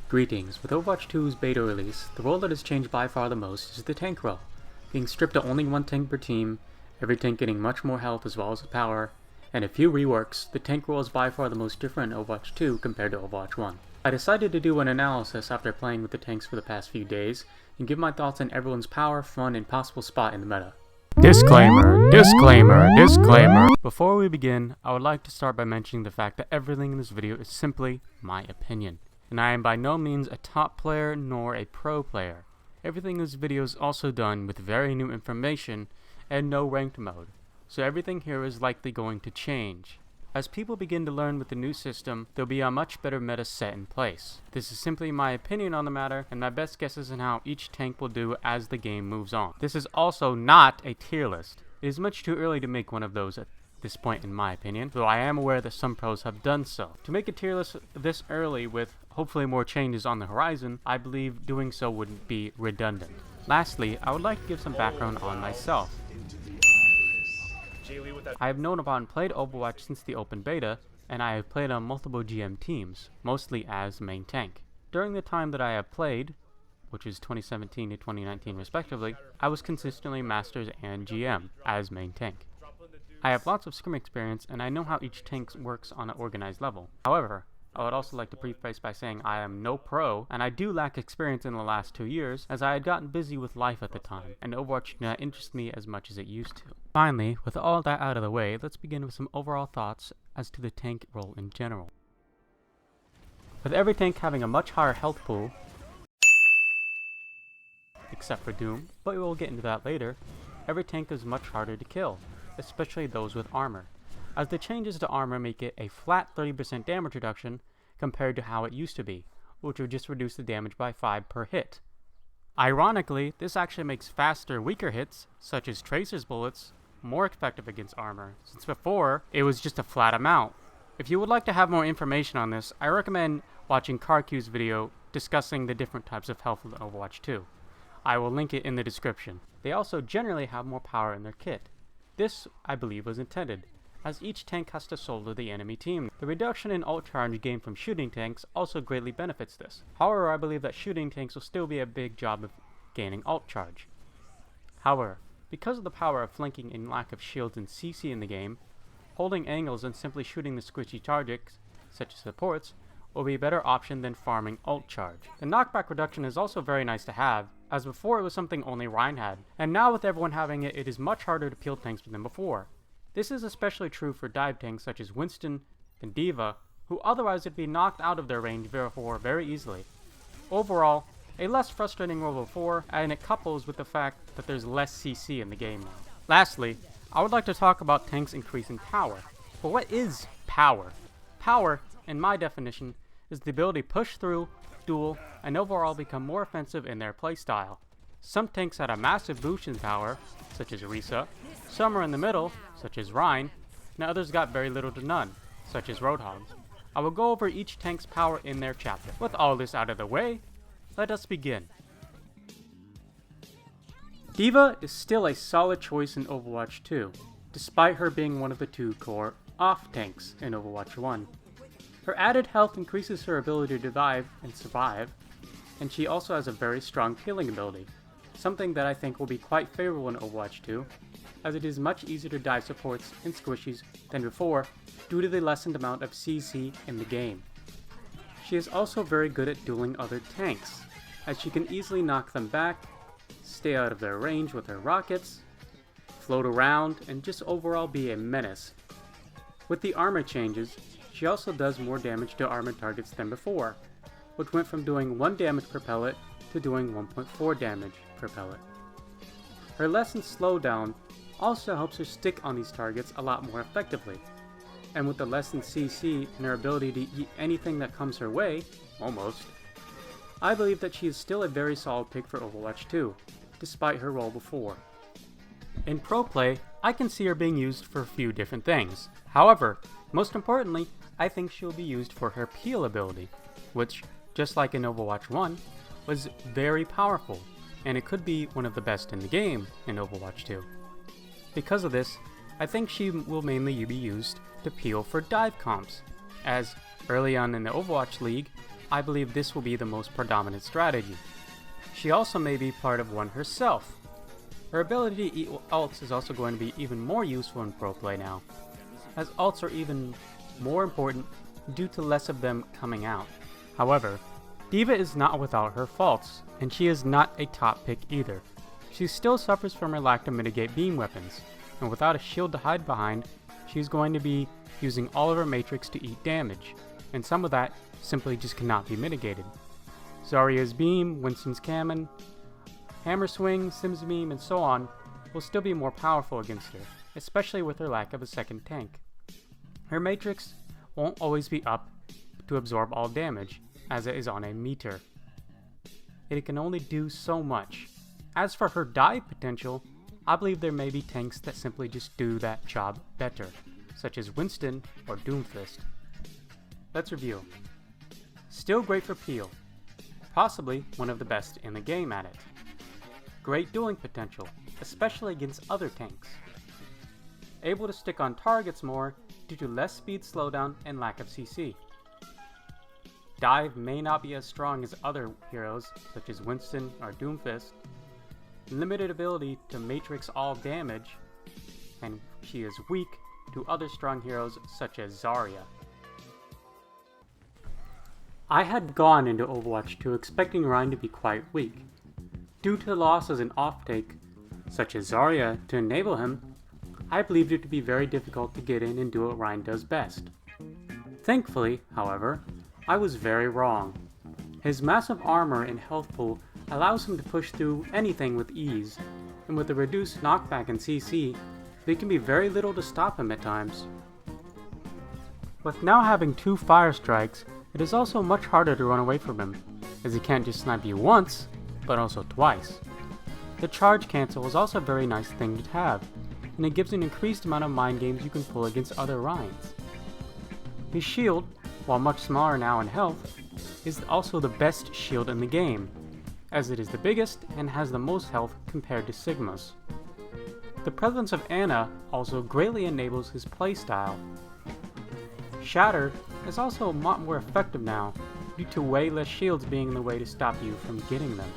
Greetings. With Overwatch 2's beta release, the role that has changed by far the most is the tank role. Being stripped to only one tank per team, every tank getting much more health as well as power, and a few reworks, the tank role is by far the most different in Overwatch 2 compared to Overwatch 1. I decided to do an analysis after playing with the tanks for the past few days, and give my thoughts on everyone's power, fun, and possible spot in the meta. Disclaimer, disclaimer, disclaimer. Before we begin, I would like to start by mentioning the fact that everything in this video is simply my opinion. And I am by no means a top player nor a pro player. Everything in this video is also done with very new information and no ranked mode, so everything here is likely going to change. As people begin to learn with the new system, there'll be a much better meta set in place. This is simply my opinion on the matter and my best guesses on how each tank will do as the game moves on. This is also not a tier list. It is much too early to make one of those at this point in my opinion, though I am aware that some pros have done so. To make a tier list this early with hopefully more changes on the horizon, I believe doing so would be redundant. Lastly, I would like to give some background on myself. I have known about and played Overwatch since the open beta, and I have played on multiple GM teams, mostly as main tank. During the time that I have played, which is 2017 to 2019 respectively, I was consistently Masters and GM as main tank. I have lots of scrim experience and I know how each tank works on an organized level. However, I would also like to preface by saying I am no pro, and I do lack experience in the last 2 years, as I had gotten busy with life at the time, and Overwatch did not interest me as much as it used to. Finally, with all that out of the way, let's begin with some overall thoughts as to the tank role in general. With every tank having a much higher health pool, except for Doom, but we will get into that later, every tank is much harder to kill, especially those with armor, as the changes to armor make it a flat 30% damage reduction compared to how it used to be, which would just reduce the damage by 5 per hit. Ironically, this actually makes faster, weaker hits, such as Tracer's bullets, more effective against armor, since before, it was just a flat amount. If you would like to have more information on this, I recommend watching KarQ's video discussing the different types of health in Overwatch 2. I will link it in the description. They also generally have more power in their kit. This, I believe, was intended, as each tank has to solo the enemy team. The reduction in ult charge gained from shooting tanks also greatly benefits this. However, I believe that shooting tanks will still be a big job of gaining ult charge. However, because of the power of flanking and lack of shields and CC in the game, holding angles and simply shooting the squishy targets, such as supports, will be a better option than farming ult charge. The knockback reduction is also very nice to have, as before it was something only Reinhardt had, and now with everyone having it, it is much harder to peel tanks than before. This is especially true for dive tanks such as Winston and D.va, who otherwise would be knocked out of their range very easily. Overall, a less frustrating role before, and it couples with the fact that there's less CC in the game now. Lastly, I would like to talk about tanks increasing power. But what is power? Power, in my definition, is the ability to push through, duel, and overall become more offensive in their playstyle. Some tanks had a massive boost in power, such as Orisa, some are in the middle, such as Reinhardt, and others got very little to none, such as Roadhog. I will go over each tank's power in their chapter. With all this out of the way, let us begin. D.va is still a solid choice in Overwatch 2, despite her being one of the 2 core off tanks in Overwatch 1. Her added health increases her ability to dive and survive, and she also has a very strong healing ability, something that I think will be quite favorable in Overwatch 2, as it is much easier to dive supports and squishies than before due to the lessened amount of CC in the game. She is also very good at dueling other tanks, as she can easily knock them back, stay out of their range with her rockets, float around, and just overall be a menace. With the armor changes, she also does more damage to armored targets than before, which went from doing 1 damage per pellet to doing 1.4 damage per pellet. Her lessened slowdown also helps her stick on these targets a lot more effectively, and with the lessened CC and her ability to eat anything that comes her way, almost, I believe that she is still a very solid pick for Overwatch 2, despite her role before. In pro play, I can see her being used for a few different things. However, most importantly, I think she will be used for her peel ability, which, just like in Overwatch 1, was very powerful, and it could be one of the best in the game in Overwatch 2. Because of this, I think she will mainly be used to peel for dive comps, as early on in the Overwatch League, I believe this will be the most predominant strategy. She also may be part of one herself. Her ability to eat ults is also going to be even more useful in pro play now, as ults are even more important due to less of them coming out. However, D.va is not without her faults, and she is not a top pick either. She still suffers from her lack to mitigate beam weapons, and without a shield to hide behind, she's going to be using all of her matrix to eat damage, and some of that simply just cannot be mitigated. Zarya's beam, Winston's cannon, hammer swing, Sim's beam, and so on will still be more powerful against her, especially with her lack of a second tank. Her matrix won't always be up to absorb all damage, as it is on a meter. It can only do so much. As for her dive potential, I believe there may be tanks that simply just do that job better, such as Winston or Doomfist. Let's review. Still great for peel, possibly one of the best in the game at it. Great dueling potential, especially against other tanks. Able to stick on targets more due to less speed slowdown and lack of CC. Dive may not be as strong as other heroes such as Winston or Doomfist. Limited ability to matrix all damage, and she is weak to other strong heroes such as Zayra. I had gone into Overwatch 2 expecting Reinhardt to be quite weak. Due to losses in off-take, such as Zayra, to enable him, I believed it to be very difficult to get in and do what Reinhardt does best. Thankfully, however, I was very wrong. His massive armor and health pool allows him to push through anything with ease, and with a reduced knockback and CC, there can be very little to stop him at times. With now having 2 fire strikes, it is also much harder to run away from him, as he can't just snipe you once, but also twice. The charge cancel is also a very nice thing to have, and it gives an increased amount of mind games you can pull against other Reinhardts. His shield, while much smaller now in health, is also the best shield in the game, as it is the biggest and has the most health compared to Sigma's. The presence of Ana also greatly enables his playstyle. Shatter is also a lot more effective now, due to way less shields being in the way to stop you from getting them.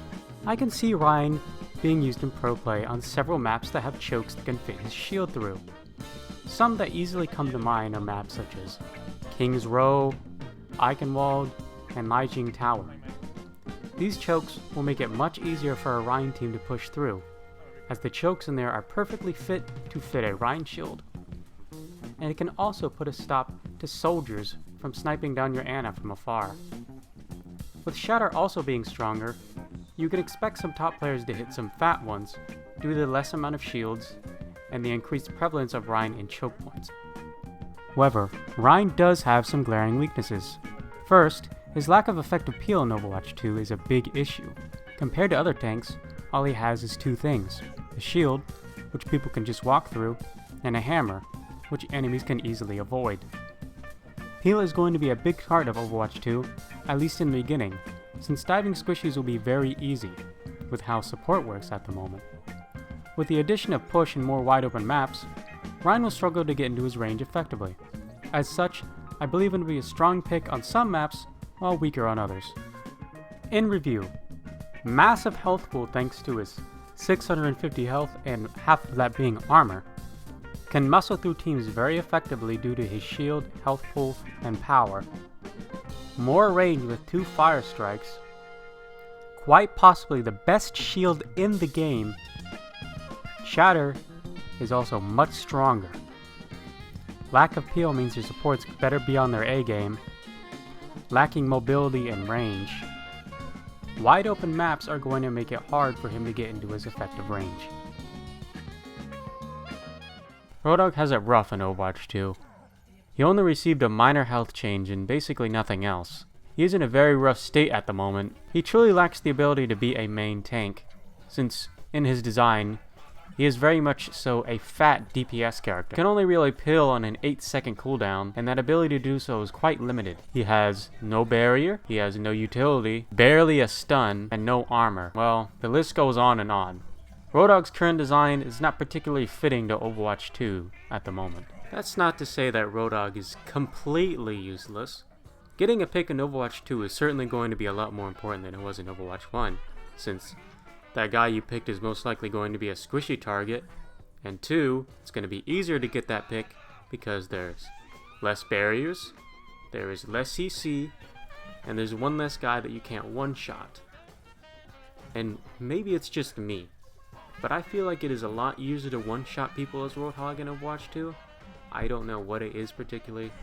I can see Reinhardt being used in pro play on several maps that have chokes that can fit his shield through. Some that easily come to mind are maps such as King's Row, Eichenwald, and Lijiang Tower. These chokes will make it much easier for a Reinhardt team to push through, as the chokes in there are perfectly fit to fit a Reinhardt shield. And it can also put a stop to soldiers from sniping down your Ana from afar. With Shatter also being stronger, you can expect some top players to hit some fat ones due to the less amount of shields and the increased prevalence of Reinhardt in choke points. However, Reinhardt does have some glaring weaknesses. First, his lack of effective peel in Overwatch 2 is a big issue. Compared to other tanks, all he has is 2 things: a shield, which people can just walk through, and a hammer, which enemies can easily avoid. Peel is going to be a big part of Overwatch 2, at least in the beginning, since diving squishies will be very easy, with how support works at the moment. With the addition of push and more wide open maps, Reinhardt will struggle to get into his range effectively. As such, I believe it will be a strong pick on some maps, while weaker on others. In review, massive health pool thanks to his 650 health and half of that being armor. Can muscle through teams very effectively due to his shield, health pool, and power. More range with 2 fire strikes. Quite possibly the best shield in the game. Shatter is also much stronger. Lack of peel means your supports better be on their A game. Lacking mobility and range. Wide open maps are going to make it hard for him to get into his effective range. Roadhog has it rough in Overwatch 2. He only received a minor health change and basically nothing else. He is in a very rough state at the moment. He truly lacks the ability to be a main tank, since in his design, he is very much so a fat DPS character. Can only really peel on an 8-second cooldown, and that ability to do so is quite limited. He has no barrier, he has no utility, barely a stun, and no armor. Well, the list goes on and on. Roadhog's current design is not particularly fitting to Overwatch 2 at the moment. That's not to say that Roadhog is completely useless. Getting a pick in Overwatch 2 is certainly going to be a lot more important than it was in Overwatch 1, since that guy you picked is most likely going to be a squishy target, and 2, it's going to be easier to get that pick because there's less barriers, there is less CC, and there's one less guy that you can't one-shot. And maybe it's just me, but I feel like it is a lot easier to one-shot people as Roadhog in Overwatch 2. I don't know what it is particularly.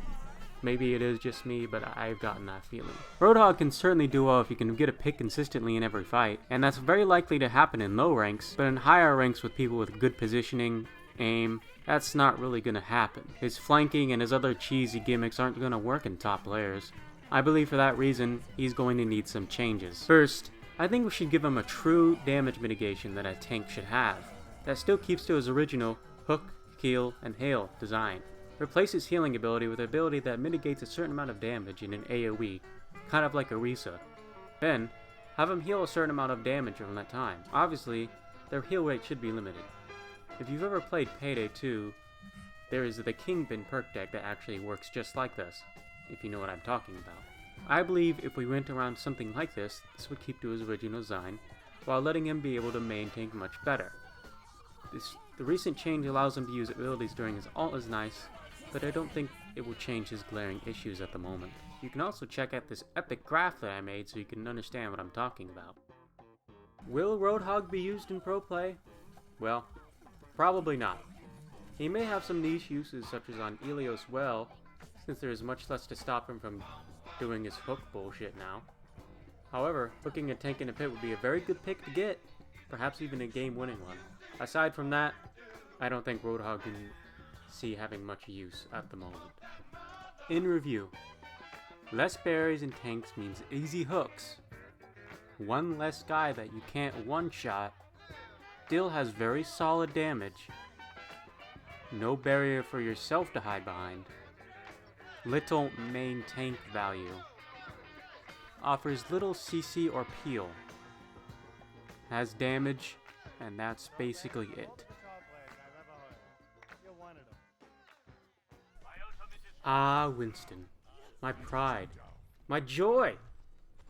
Maybe it is just me, but I've gotten that feeling. Roadhog can certainly do well if you can get a pick consistently in every fight, and that's very likely to happen in low ranks, but in higher ranks with people with good positioning, aim, that's not really gonna happen. His flanking and his other cheesy gimmicks aren't gonna work in top players. I believe for that reason, he's going to need some changes. First, I think we should give him a true damage mitigation that a tank should have, that still keeps to his original hook, kill, and hail design. Replace his healing ability with an ability that mitigates a certain amount of damage in an AoE, kind of like Orisa. Then, have him heal a certain amount of damage from that time. Obviously, their heal rate should be limited. If you've ever played Payday 2, there is the Kingpin perk deck that actually works just like this, if you know what I'm talking about. I believe if we went around something like this would keep to his original design, while letting him be able to main tank much better. The recent change allows him to use abilities during his ult is nice, but I don't think it will change his glaring issues at the moment. You can also check out this epic graph that I made so you can understand what I'm talking about. Will Roadhog be used in pro play? Well, probably not. He may have some niche uses such as on Ilios well, since there is much less to stop him from doing his hook bullshit now. However, hooking a tank in a pit would be a very good pick to get, perhaps even a game-winning one. Aside from that, I don't think Roadhog can see having much use at the moment. In review, less berries and tanks means easy hooks. One less guy that you can't one-shot, still has very solid damage. No barrier for yourself to hide behind. Little main tank value. Offers little CC or peel. Has damage, and that's basically it. Ah, Winston. My pride. My joy!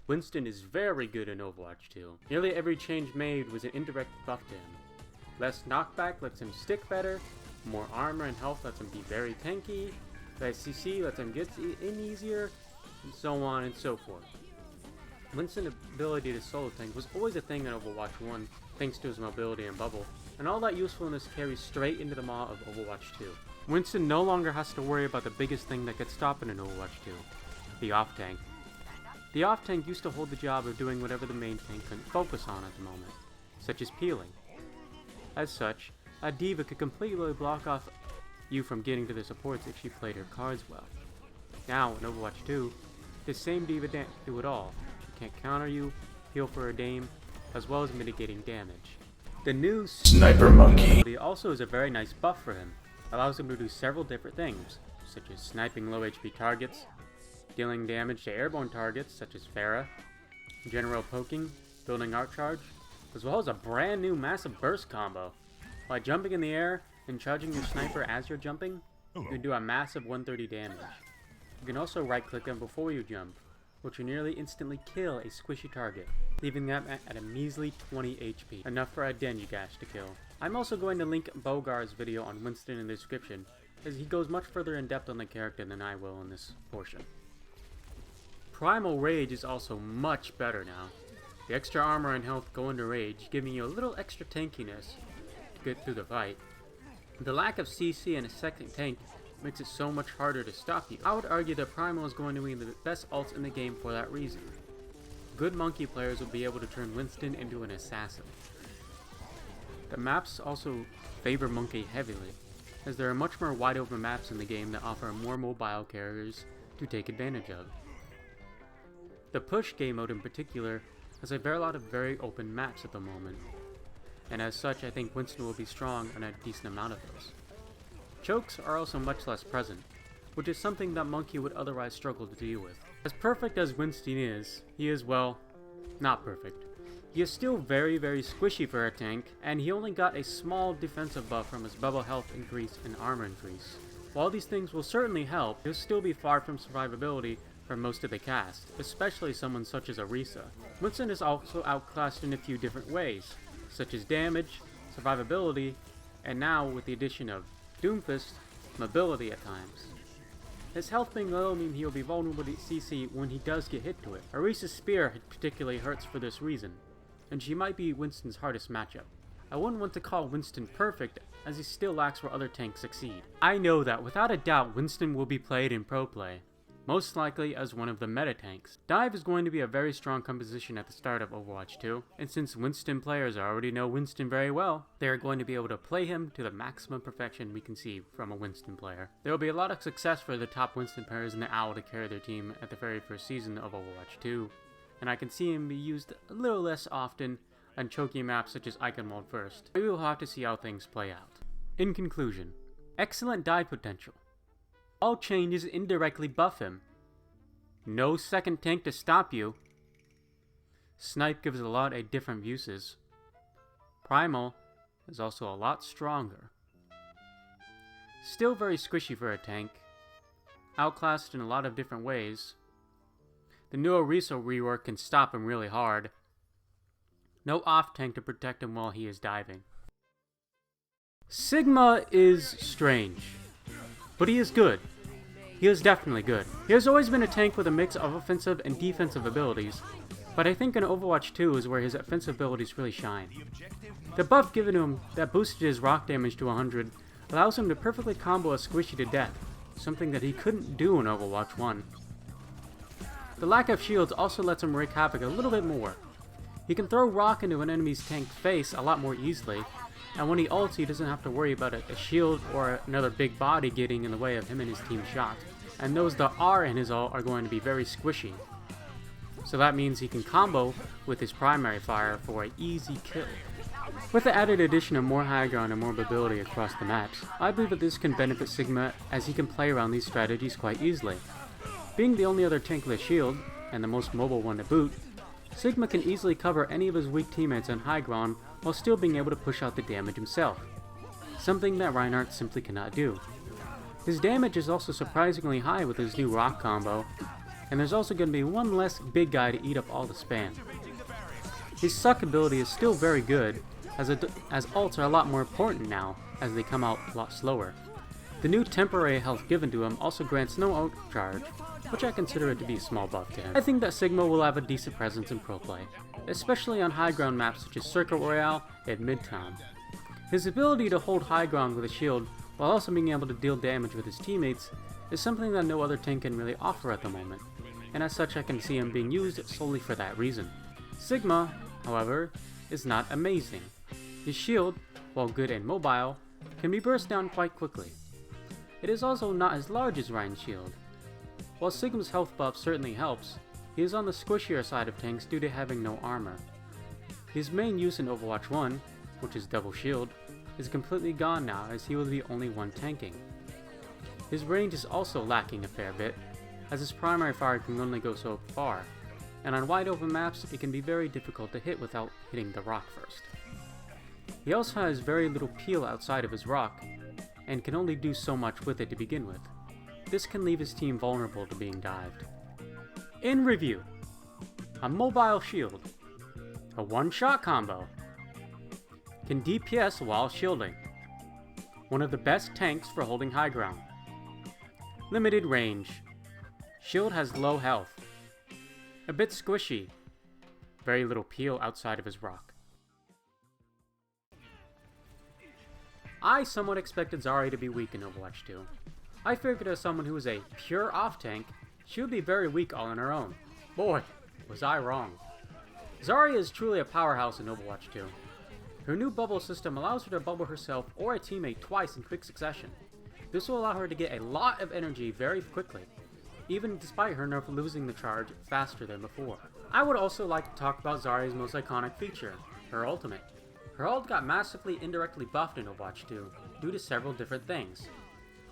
Winston is very good in Overwatch 2. Nearly every change made was an indirect buff to him. Less knockback lets him stick better, more armor and health lets him be very tanky, less CC lets him get in easier, and so on and so forth. Winston's ability to solo tank was always a thing in Overwatch 1, thanks to his mobility and bubble, and all that usefulness carries straight into the maw of Overwatch 2. Winston no longer has to worry about the biggest thing that could stop him in Overwatch 2, the off-tank. The off-tank used to hold the job of doing whatever the main tank couldn't focus on at the moment, such as peeling. As such, a D.Va could completely block off you from getting to the supports if she played her cards well. Now, in Overwatch 2, this same D.Va can't do it all. She can't counter you, heal for her dame, as well as mitigating damage. The new Sniper Monkey also is a very nice buff for him. Allows him to do several different things, such as sniping low HP targets, dealing damage to airborne targets such as Zayra, general poking, building arc charge, as well as a brand new massive burst combo. By jumping in the air and charging your sniper as you're jumping, you can do a massive 130 damage. You can also right click him before you jump, which will nearly instantly kill a squishy target, leaving them at a measly 20 HP, enough for a Denjigash to kill. I'm also going to link Bogur's video on Winston in the description, as he goes much further in depth on the character than I will in this portion. Primal Rage is also much better now. The extra armor and health go into Rage, giving you a little extra tankiness to get through the fight. The lack of CC and a second tank makes it so much harder to stop you. I would argue that Primal is going to be the best ults in the game for that reason. Good monkey players will be able to turn Winston into an assassin. The maps also favor Monkey heavily, as there are much more wide open maps in the game that offer more mobile carriers to take advantage of. The push game mode in particular has a lot of very open maps at the moment, and as such I think Winston will be strong on a decent amount of those. Chokes are also much less present, which is something that Monkey would otherwise struggle to deal with. As perfect as Winston is, he is, well, not perfect. He is still very squishy for a tank, and he only got a small defensive buff from his bubble health increase and armor increase. While these things will certainly help, he'll still be far from survivability for most of the cast, especially someone such as Orisa. Winston is also outclassed in a few different ways, such as damage, survivability, and now with the addition of Doomfist, mobility at times. His health being low means he will be vulnerable to CC when he does get hit to it. Orisa's spear particularly hurts for this reason, and she might be Winston's hardest matchup. I wouldn't want to call Winston perfect, as he still lacks where other tanks succeed. I know that without a doubt Winston will be played in pro play, most likely as one of the meta tanks. Dive is going to be a very strong composition at the start of Overwatch 2, and since Winston players already know Winston very well, they are going to be able to play him to the maximum perfection we can see from a Winston player. There will be a lot of success for the top Winston players in the OW to carry their team at the very first season of Overwatch 2, and I can see him be used a little less often on choky maps such as Icon World first. We will have to see how things play out. In conclusion, excellent dive potential. All changes indirectly buff him. No second tank to stop you. Snipe gives a lot of different uses. Primal is also a lot stronger. Still very squishy for a tank. Outclassed in a lot of different ways. The new Orisa rework can stop him really hard. No off tank to protect him while he is diving. Sigma is strange, but he is good. He is definitely good. He has always been a tank with a mix of offensive and defensive abilities, but I think in Overwatch 2 is where his offensive abilities really shine. The buff given to him that boosted his rock damage to 100 allows him to perfectly combo a squishy to death, something that he couldn't do in Overwatch 1. The lack of shields also lets him wreak havoc a little bit more. He can throw rock into an enemy's tank face a lot more easily, and when he ults, he doesn't have to worry about a shield or another big body getting in the way of him and his team's shot. And those that are in his ult are going to be very squishy. So that means he can combo with his primary fire for an easy kill. With the added addition of more high ground and more mobility across the maps, I believe that this can benefit Sigma as he can play around these strategies quite easily. Being the only other tank with a shield, and the most mobile one to boot, Sigma can easily cover any of his weak teammates on high ground while still being able to push out the damage himself, something that Reinhardt simply cannot do. His damage is also surprisingly high with his new rock combo, and there's also going to be one less big guy to eat up all the spam. His suck ability is still very good, as ults are a lot more important now, as they come out a lot slower. The new temporary health given to him also grants no ult charge, which I consider it to be a small buff to him. I think that Sigma will have a decent presence in pro play, especially on high ground maps such as Circuit Royale and Midtown. His ability to hold high ground with a shield while also being able to deal damage with his teammates is something that no other tank can really offer at the moment, and as such I can see him being used solely for that reason. Sigma, however, is not amazing. His shield, while good and mobile, can be burst down quite quickly. It is also not as large as Rein's shield. While Sigma's health buff certainly helps, he is on the squishier side of tanks due to having no armor. His main use in Overwatch 1, which is double shield, is completely gone now as he will be the only one tanking. His range is also lacking a fair bit, as his primary fire can only go so far, and on wide open maps it can be very difficult to hit without hitting the rock first. He also has very little peel outside of his rock, and can only do so much with it to begin with. This can leave his team vulnerable to being dived. In review, a mobile shield, a one-shot combo, can DPS while shielding, one of the best tanks for holding high ground, limited range, shield has low health, a bit squishy, very little peel outside of his rock. I somewhat expected Zayra to be weak in Overwatch 2. I figured as someone who is a pure off tank, she would be very weak all on her own. Boy, was I wrong. Zayra is truly a powerhouse in Overwatch 2. Her new bubble system allows her to bubble herself or a teammate twice in quick succession. This will allow her to get a lot of energy very quickly, even despite her nerf losing the charge faster than before. I would also like to talk about Zayra's most iconic feature, her ultimate. Her ult got massively indirectly buffed in Overwatch 2, due to several different things.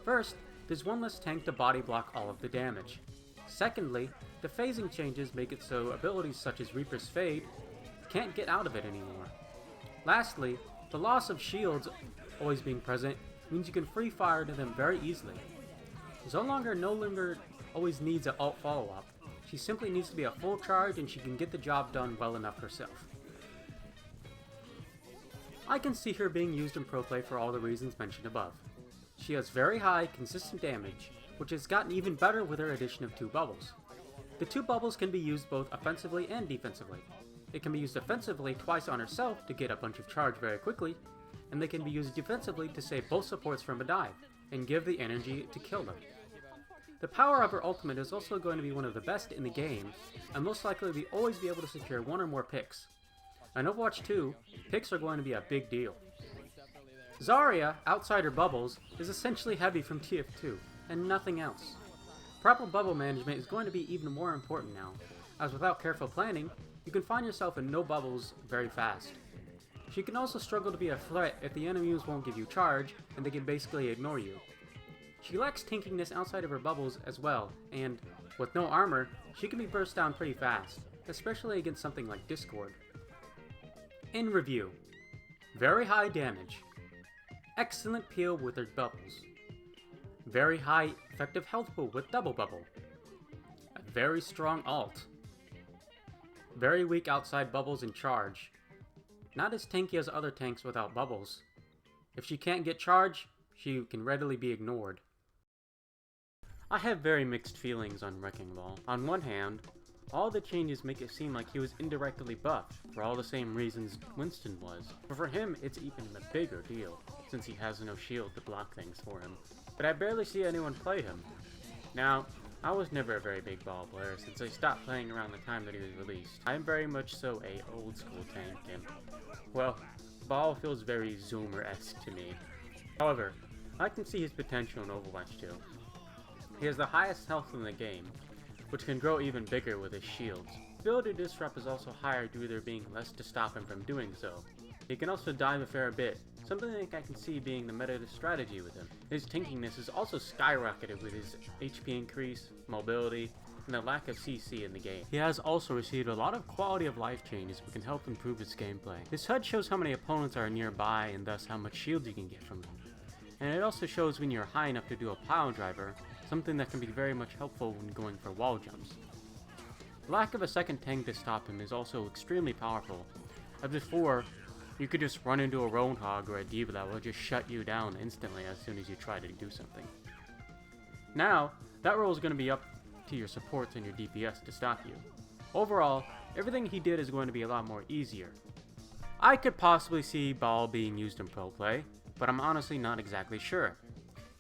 First, there's one less tank to body block all of the damage. Secondly, the phasing changes make it so abilities such as Reaper's Fade can't get out of it anymore. Lastly, the loss of shields always being present means you can free fire to them very easily. No longer always needs an ult follow-up. She simply needs to be a full charge and she can get the job done well enough herself. I can see her being used in pro play for all the reasons mentioned above. She has very high, consistent damage, which has gotten even better with her addition of 2 bubbles. The 2 bubbles can be used both offensively and defensively. It can be used offensively twice on herself to get a bunch of charge very quickly, and they can be used defensively to save both supports from a dive, and give the energy to kill them. The power of her ultimate is also going to be one of the best in the game, and most likely we always be able to secure 1 or more picks. In Overwatch 2, picks are going to be a big deal. Zayra, outside her bubbles, is essentially heavy from TF2, and nothing else. Proper bubble management is going to be even more important now, as without careful planning, you can find yourself in no bubbles very fast. She can also struggle to be a threat if the enemies won't give you charge, and they can basically ignore you. She lacks tankiness outside of her bubbles as well, and, with no armor, she can be burst down pretty fast, especially against something like Discord. In review, very high damage, excellent peel with her bubbles, very high effective health pool with double bubble, a very strong ult, very weak outside bubbles and charge, not as tanky as other tanks without bubbles. If she can't get charge, she can readily be ignored. I have very mixed feelings on Wrecking Ball. On one hand, all the changes make it seem like he was indirectly buffed, for all the same reasons Winston was. But for him, it's even a bigger deal, since he has no shield to block things for him. But I barely see anyone play him. Now, I was never a very big ball player, since I stopped playing around the time that he was released. I am very much so a old school tank, and, well, ball feels very Zoomer-esque to me. However, I can see his potential in Overwatch 2. He has the highest health in the game, which can grow even bigger with his shields. Ability to disrupt is also higher due to there being less to stop him from doing so. He can also dive a fair bit, something that I can see being the meta strategy with him. His tankiness is also skyrocketed with his HP increase, mobility, and the lack of CC in the game. He has also received a lot of quality of life changes which can help improve his gameplay. His HUD shows how many opponents are nearby and thus how much shields you can get from them. And it also shows when you're high enough to do a pile driver, something that can be very much helpful when going for wall jumps. The lack of a second tank to stop him is also extremely powerful. As before, you could just run into a Roadhog or a D.va that will just shut you down instantly as soon as you try to do something. Now, that role is going to be up to your supports and your DPS to stop you. Overall, everything he did is going to be a lot more easier. I could possibly see Ball being used in pro play, but I'm honestly not exactly sure.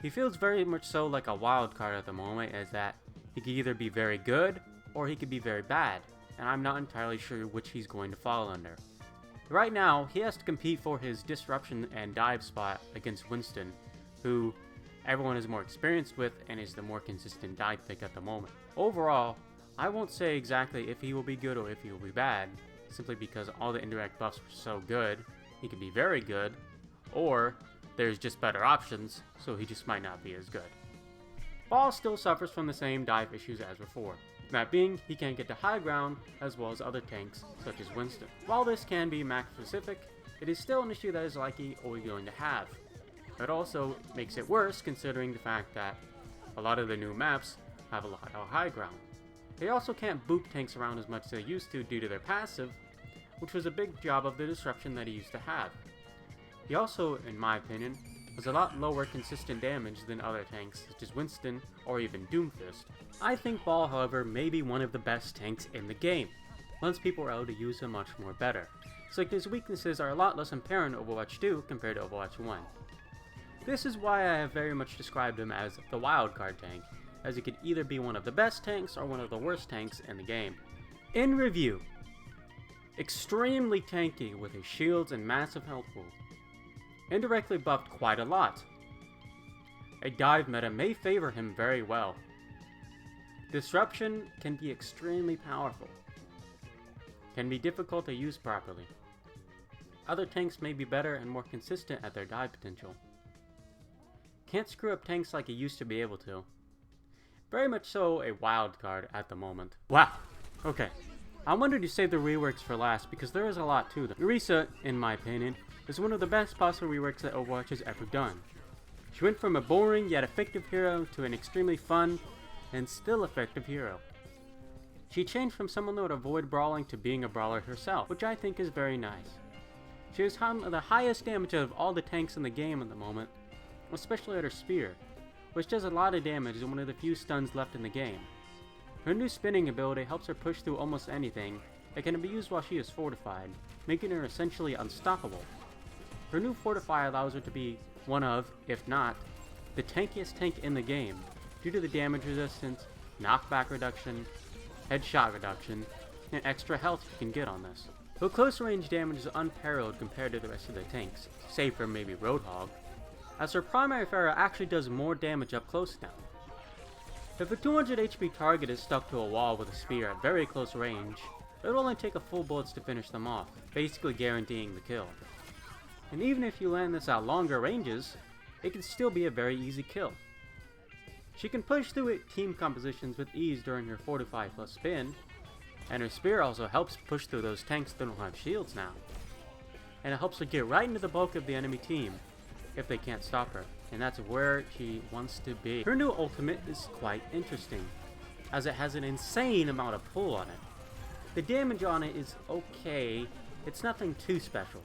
He feels very much so like a wild card at the moment, as that he could either be very good or he could be very bad, and I'm not entirely sure which he's going to fall under. Right now, he has to compete for his disruption and dive spot against Winston, who everyone is more experienced with and is the more consistent dive pick at the moment. Overall, I won't say exactly if he will be good or if he will be bad, simply because all the indirect buffs were so good, he could be very good, or there's just better options, so he just might not be as good. Ball still suffers from the same dive issues as before. That being, he can't get to high ground as well as other tanks, such as Winston. While this can be map specific, it is still an issue that is likely always going to have. It also makes it worse considering the fact that a lot of the new maps have a lot of high ground. They also can't boop tanks around as much as they used to due to their passive, which was a big job of the disruption that he used to have. He also, in my opinion, has a lot lower consistent damage than other tanks such as Winston or even Doomfist. I think Ball, however, may be one of the best tanks in the game, once people are able to use him much more better. So his weaknesses are a lot less apparent in Overwatch 2 compared to Overwatch 1. This is why I have very much described him as the wildcard tank, as he could either be one of the best tanks or one of the worst tanks in the game. In review, extremely tanky with his shields and massive health pool. Indirectly buffed quite a lot. A dive meta may favor him very well. Disruption can be extremely powerful. Can be difficult to use properly. Other tanks may be better and more consistent at their dive potential. Can't screw up tanks like he used to be able to. Very much so a wild card at the moment. Wow. Okay. I wanted to save the reworks for last because there is a lot to them. Orisa, in my opinion, is one of the best possible reworks that Overwatch has ever done. She went from a boring yet effective hero to an extremely fun and still effective hero. She changed from someone that would avoid brawling to being a brawler herself, which I think is very nice. She has some of the highest damage out of all the tanks in the game at the moment, especially at her spear, which does a lot of damage and one of the few stuns left in the game. Her new spinning ability helps her push through almost anything that can be used while she is fortified, making her essentially unstoppable. Her new Fortify allows her to be one of, if not, the tankiest tank in the game, due to the damage resistance, knockback reduction, headshot reduction, and extra health you can get on this. Her close range damage is unparalleled compared to the rest of the tanks, save for maybe Roadhog, as her primary fire actually does more damage up close now. If a 200 HP target is stuck to a wall with a spear at very close range, it will only take a full bullets to finish them off, basically guaranteeing the kill. And even if you land this at longer ranges, it can still be a very easy kill. She can push through team compositions with ease during her Fortify plus spin, and her spear also helps push through those tanks that don't have shields now. And it helps her get right into the bulk of the enemy team, if they can't stop her, and that's where she wants to be. Her new ultimate is quite interesting, as it has an insane amount of pull on it. The damage on it is okay, it's nothing too special.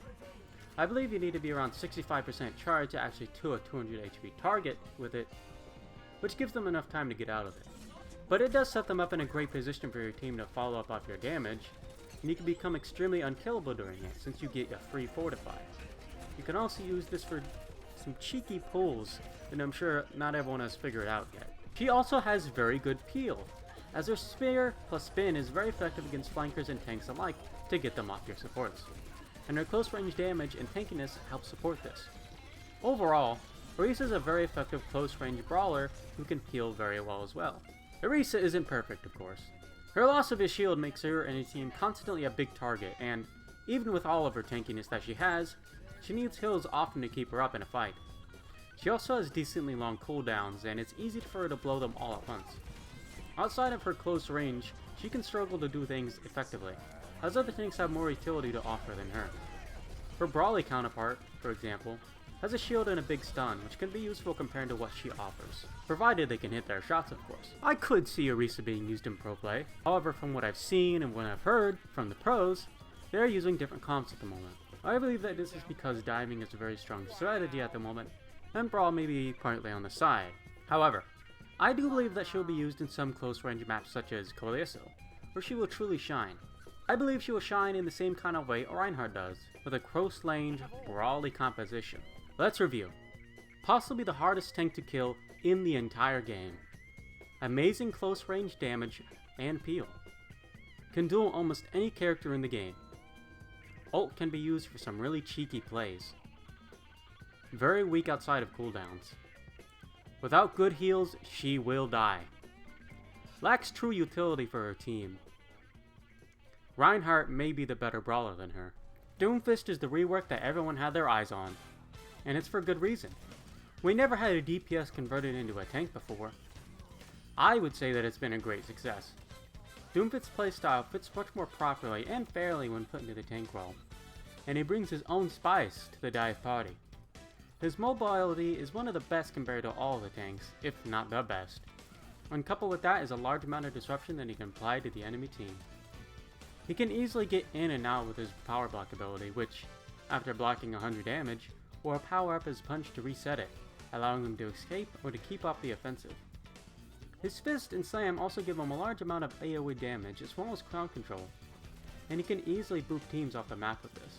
I believe you need to be around 65% charge to actually kill a 200 HP target with it, which gives them enough time to get out of it. But it does set them up in a great position for your team to follow up off your damage, and you can become extremely unkillable during it since you get a free Fortify. You can also use this for some cheeky pulls that I'm sure not everyone has figured out yet. She also has very good peel, as her spear plus spin is very effective against flankers and tanks alike to get them off your supports, and her close range damage and tankiness help support this. Overall, Orisa is a very effective close range brawler who can peel very well as well. Orisa isn't perfect, of course. Her loss of his shield makes her and her team constantly a big target, and even with all of her tankiness that she has, she needs heals often to keep her up in a fight. She also has decently long cooldowns, and it's easy for her to blow them all at once. Outside of her close range, she can struggle to do things effectively, as other tanks have more utility to offer than her. Her brawly counterpart, for example, has a shield and a big stun, which can be useful compared to what she offers, provided they can hit their shots, of course. I could see Orisa being used in pro play, however from what I've seen and what I've heard from the pros, they're using different comps at the moment. I believe that this is because diving is a very strong strategy at the moment, and brawl may be partly on the side. However, I do believe that she'll be used in some close range maps such as KarQ, where she will truly shine. I believe she will shine in the same kind of way Reinhardt does, with a close range, brawly composition. Let's review. Possibly the hardest tank to kill in the entire game. Amazing close range damage and peel. Can duel almost any character in the game. Ult can be used for some really cheeky plays. Very weak outside of cooldowns. Without good heals, she will die. Lacks true utility for her team. Reinhardt may be the better brawler than her. Doomfist is the rework that everyone had their eyes on, and it's for good reason. We never had a DPS converted into a tank before. I would say that it's been a great success. Doomfist's playstyle fits much more properly and fairly when put into the tank role, and he brings his own spice to the dive party. His mobility is one of the best compared to all the tanks, if not the best. When coupled with that is a large amount of disruption that he can apply to the enemy team. He can easily get in and out with his power block ability, which, after blocking 100 damage, will power up his punch to reset it, allowing him to escape or to keep up the offensive. His fist and slam also give him a large amount of AoE damage as well as crowd control, and he can easily boot teams off the map with this.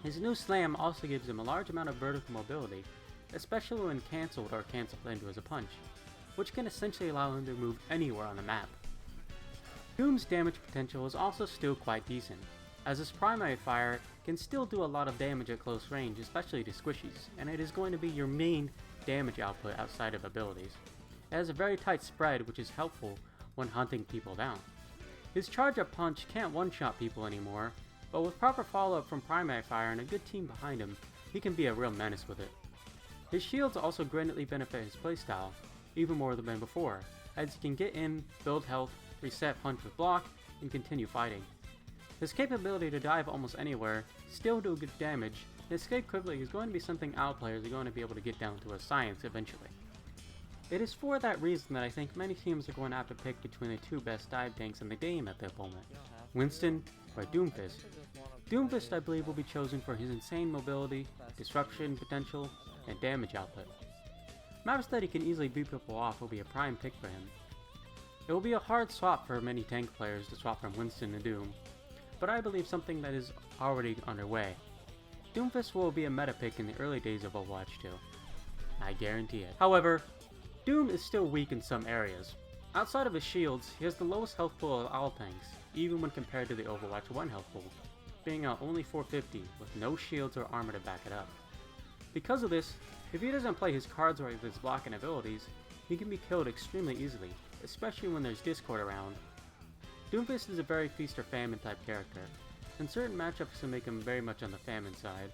His new slam also gives him a large amount of vertical mobility, especially when cancelled or cancelled into as a punch, which can essentially allow him to move anywhere on the map. Doom's damage potential is also still quite decent, as his primary fire can still do a lot of damage at close range, especially to squishies, and it is going to be your main damage output outside of abilities. It has a very tight spread, which is helpful when hunting people down. His charge-up punch can't one-shot people anymore, but with proper follow-up from primary fire and a good team behind him, he can be a real menace with it. His shields also greatly benefit his playstyle, even more than before, as he can get in, build health, reset punch with block, and continue fighting. His capability to dive almost anywhere, still do good damage, and escape quickly is going to be something our players are going to be able to get down to a science eventually. It is for that reason that I think many teams are going to have to pick between the two best dive tanks in the game at the moment, Winston or Doomfist. Doomfist I believe will be chosen for his insane mobility, disruption potential, and damage output. Maps that he can easily beat people off will be a prime pick for him. It will be a hard swap for many tank players to swap from Winston to Doom, but I believe something that is already underway. Doomfist will be a meta pick in the early days of Overwatch 2. I guarantee it. However, Doom is still weak in some areas. Outside of his shields, he has the lowest health pool of all tanks, even when compared to the Overwatch 1 health pool, being at only 450 with no shields or armor to back it up. Because of this, if he doesn't play his cards right with his blocking abilities, he can be killed extremely easily, especially when there's Discord around. Doomfist is a very feast or famine type character, and certain matchups can make him very much on the famine side.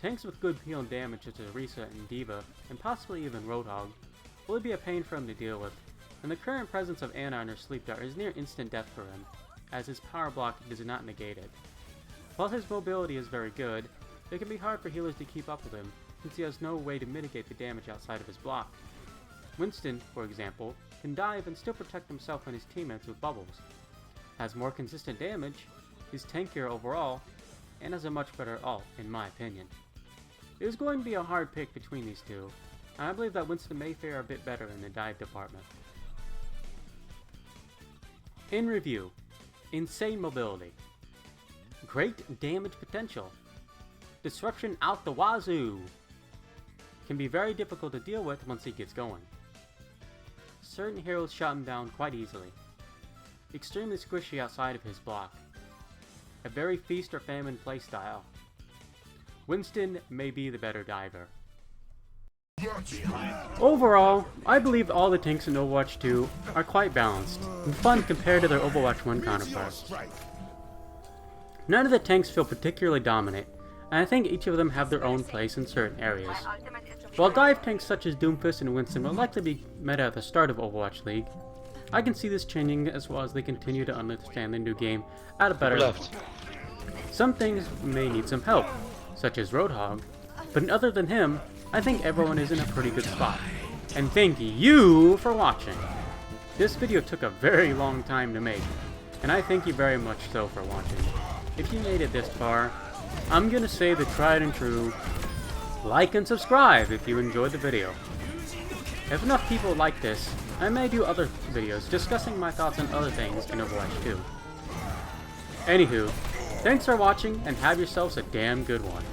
Tanks with good heal and damage such as Orisa and D.va, and possibly even Roadhog, will be a pain for him to deal with, and the current presence of Ana and her sleep dart is near instant death for him, as his power block does not negate it. While his mobility is very good, it can be hard for healers to keep up with him, since he has no way to mitigate the damage outside of his block. Winston, for example, can dive and still protect himself and his teammates with bubbles, has more consistent damage, is tankier overall, and has a much better ult, in my opinion. It is going to be a hard pick between these two, and I believe that Winston may fare a bit better in the dive department. In review, insane mobility, great damage potential, disruption out the wazoo, can be very difficult to deal with once he gets going. Certain heroes shut him down quite easily, extremely squishy outside of his block, a very feast or famine playstyle. Winston may be the better diver. Overall, I believe all the tanks in Overwatch 2 are quite balanced and fun compared to their Overwatch 1 counterparts. None of the tanks feel particularly dominant, and I think each of them have their own place in certain areas. While dive tanks such as Doomfist and Winston will likely be meta at the start of Overwatch League, I can see this changing as well as they continue to understand the new game at a better level. Some things may need some help, such as Roadhog, but other than him, I think everyone is in a pretty good spot. And thank you for watching! This video took a very long time to make, and I thank you very much so for watching. If you made it this far, I'm gonna say the tried and true, like and subscribe if you enjoyed the video. If enough people like this, I may do other videos discussing my thoughts on other things in Overwatch 2. Anywho, thanks for watching and have yourselves a damn good one.